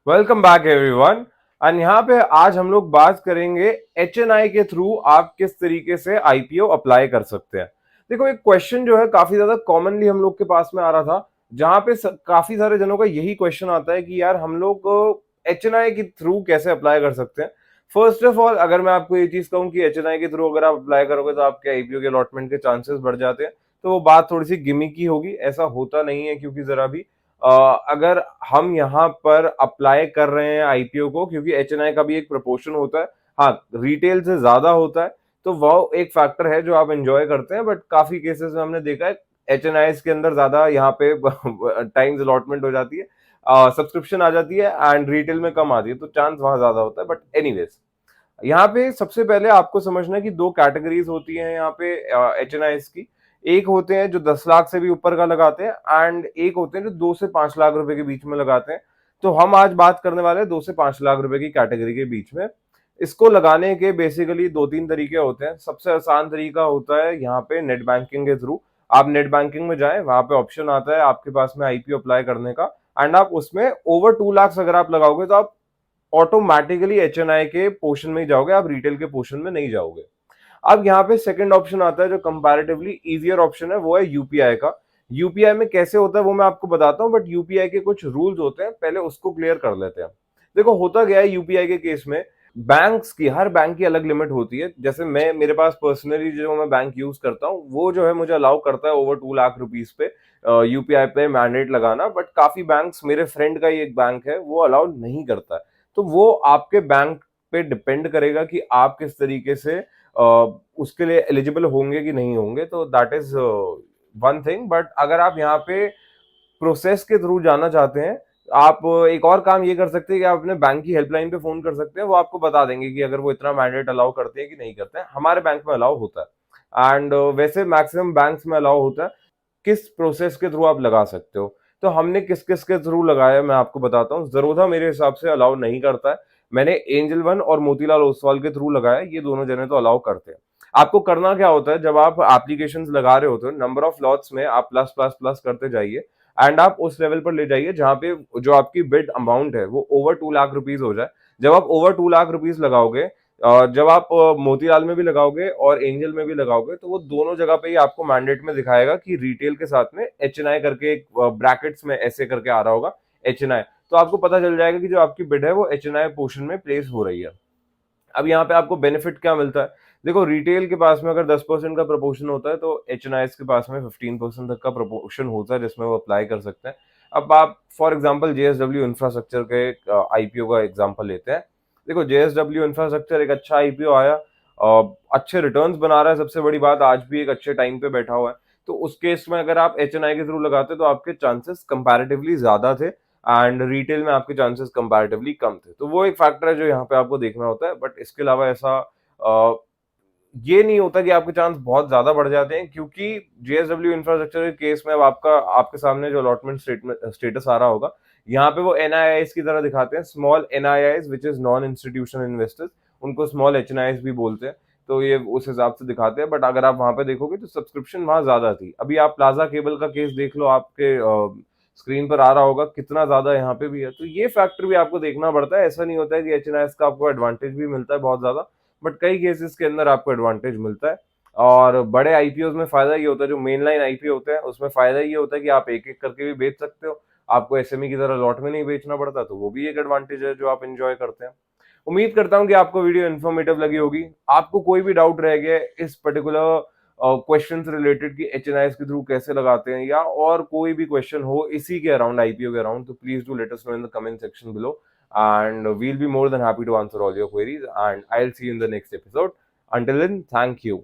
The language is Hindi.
Welcome back everyone. एंड यहाँ पे आज हम लोग बात करेंगे एचएनआई के थ्रू आप किस तरीके से आईपीओ अप्लाई कर सकते हैं। देखो, एक क्वेश्चन जो है काफी ज्यादा कॉमनली हम लोग के पास में आ रहा था, जहां पे काफी सारे जनों का यही क्वेश्चन आता है कि यार हम लोग एचएनआई के थ्रू कैसे अप्लाई कर सकते हैं। फर्स्ट ऑफ ऑल, अगर मैं आपको ये चीज कहूँ कि एचएनआई के थ्रू अगर आप अप्लाई करोगे तो आपके आईपीओ के अलॉटमेंट के चांसेस बढ़ जाते हैं, तो वो बात थोड़ी सी गिमिकी होगी। ऐसा होता नहीं है, क्योंकि जरा भी अगर हम यहाँ पर अप्लाई कर रहे हैं आईपीओ को, क्योंकि एचएनआई का भी एक प्रपोर्शन होता है, हाँ रिटेल से ज्यादा होता है, तो वो एक फैक्टर है जो आप एंजॉय करते हैं। बट काफी केसेस में हमने देखा है एचएनआई के अंदर ज्यादा यहाँ पे टाइम्स अलॉटमेंट हो जाती है, सब्सक्रिप्शन आ जाती है, एंड रिटेल में कम आती है, तो चांस वहां ज्यादा होता है। बट एनीवेज, यहाँ पे सबसे पहले आपको समझना है कि दो कैटेगरीज होती हैं यहाँ पे एचएनआई की। एक होते हैं जो 10 लाख से भी ऊपर का लगाते हैं, एंड एक होते हैं जो 2 से 5 लाख रुपए के बीच में लगाते हैं। तो हम आज बात करने वाले हैं 2 से 5 लाख रुपए की कैटेगरी के बीच में। इसको लगाने के बेसिकली दो तीन तरीके होते हैं। सबसे आसान तरीका होता है यहाँ पे नेट बैंकिंग के थ्रू। आप नेट बैंकिंग में जाएं, वहां पे ऑप्शन आता है आपके पास में आईपीओ अप्लाई करने का, एंड आप उसमें ओवर 2 लाख अगर आप लगाओगे तो आप ऑटोमेटिकली एचएनआई के पोर्शन में ही जाओगे, आप रिटेल के पोर्शन में नहीं जाओगे। अब यहाँ पे सेकंड ऑप्शन आता है जो कंपैरेटिवली इजियर ऑप्शन है, वो है यूपीआई का। यूपीआई में कैसे होता है वो मैं आपको बताता हूँ, बट यूपीआई के कुछ रूल्स होते हैं, पहले उसको क्लियर कर लेते हैं। देखो, होता गया है यूपीआई के केस में, बैंक्स की हर बैंक की अलग लिमिट होती है। जैसे मैं, मेरे पास पर्सनली जो मैं बैंक यूज करता हूँ, वो जो है मुझे अलाउ करता है ओवर 2 लाख रुपीज पे यूपीआई पे मैंडेट लगाना। बट काफी बैंक्स, मेरे फ्रेंड का ही एक बैंक है, वो अलाउ नहीं करता है। तो वो आपके बैंक पे डिपेंड करेगा कि आप किस तरीके से उसके लिए एलिजिबल होंगे कि नहीं होंगे। तो that is one thing. But अगर आप यहाँ पे प्रोसेस के थ्रू जाना चाहते हैं, आप एक और काम ये कर सकते हैं कि आप अपने बैंक की हेल्पलाइन पे फोन कर सकते हैं, वो आपको बता देंगे कि अगर वो इतना मैंडेट अलाउ करते हैं कि नहीं करते हैं। हमारे बैंक में अलाउ होता है, एंड वैसे मैक्सिमम बैंक्स में अलाउ होता है। किस प्रोसेस के थ्रू आप लगा सकते हो, तो हमने किस किस के थ्रू लगाया मैं आपको बताता हूँ। जरोधा मेरे हिसाब से अलाउ नहीं करता है। मैंने एंजल वन और मोतीलाल ओसवाल के थ्रू लगाया, ये दोनों जने तो अलाउ करते हैं। आपको करना क्या होता है, जब आप एप्लीकेशन लगा रहे होते हो, नंबर ऑफ लॉट्स में आप प्लस प्लस प्लस करते जाइए, एंड आप उस लेवल पर ले जाइए जहां पे जो आपकी बिड अमाउंट है वो ओवर 2 लाख रुपीज हो जाए। जब आप ओवर 2 लाख रुपीज लगाओगे, जब आप मोतीलाल में भी लगाओगे और एंजल में भी लगाओगे, तो वो दोनों जगह पे ही आपको मैंडेट में दिखाएगा कि रिटेल के साथ में एचएनआई करके एक ब्रैकेट्स में ऐसे करके आ रहा होगा एचएनआई। तो आपको पता चल जाएगा कि जो आपकी बिड है वो एचएनआई पोर्शन में प्लेस हो रही है। अब यहाँ पे आपको बेनिफिट क्या मिलता है। देखो, रिटेल के पास में अगर 10% का प्रपोर्शन होता है, तो एचएनआईएस के पास में 15% तक का प्रपोर्शन होता है जिसमें वो अप्लाई कर सकते हैं। अब आप फॉर एग्जांपल जेएसडब्ल्यू इंफ्रास्ट्रक्चर के आईपीओ का एग्जांपल लेते हैं। देखो, जेएसडब्ल्यू इंफ्रास्ट्रक्चर एक अच्छा आईपीओ आया, अच्छे रिटर्न्स बना रहा है, सबसे बड़ी बात आज भी एक अच्छे टाइम पे बैठा हुआ है। तो उस केस में अगर आप एचएनआई के थ्रू लगाते तो आपके चांसेस कंपैरेटिवली ज्यादा थे, एंड रिटेल में आपके चांसेस कंपैरेटिवली कम थे। तो वो एक फैक्टर है जो यहाँ पे आपको देखना होता है। बट इसके अलावा ऐसा अ, ये नहीं होता कि आपके चांस बहुत ज्यादा बढ़ जाते हैं, क्योंकि जेएसडब्ल्यू इंफ्रास्ट्रक्चर के केस में अब आपका आपके सामने जो अलॉटमेंट स्टेटस आ रहा होगा, यहाँ पे वो एनआईआईस की तरह दिखाते हैं, small NIIs which is non institutional investors, उनको स्मॉल एचएनआईस भी बोलते हैं। तो ये उस हिसाब से दिखाते हैं। बट अगर आप वहां पे देखोगे तो सब्सक्रिप्शन वहां ज्यादा थी। अभी आप प्लाजा केबल का केस देख लो, आपके स्क्रीन पर आ रहा होगा कितना ज्यादा यहाँ पे भी है। तो ये फैक्टर भी आपको देखना पड़ता है। ऐसा नहीं होता है कि एचएनआईएस का आपको एडवांटेज भी मिलता है बहुत ज्यादा, बट कई केसेस के अंदर आपको एडवांटेज मिलता है। और बड़े आईपीओ में फायदा ये होता है, जो मेन लाइन आईपीओ होते हैं उसमें फायदा ये होता है कि आप एक एक करके भी बेच सकते हो। आपको एसएमई की तरह लॉट में नहीं बेचना पड़ता, तो वो भी एक एडवांटेज है जो आप इंजॉय करते हैं। उम्मीद करता हूं कि आपको वीडियो इन्फॉर्मेटिव लगी होगी। आपको कोई भी डाउट रह गया इस पर्टिकुलर क्वेश्चन रिलेटेड कि एचएनआईएस के थ्रू कैसे लगाते हैं, या और कोई भी क्वेश्चन हो इसी के अराउंड, आईपीओ के अराउंड, तो please do let us know in the comment section below, and we'll be more than happy to answer all your queries, and I'll see you in the next episode. Until then, thank you.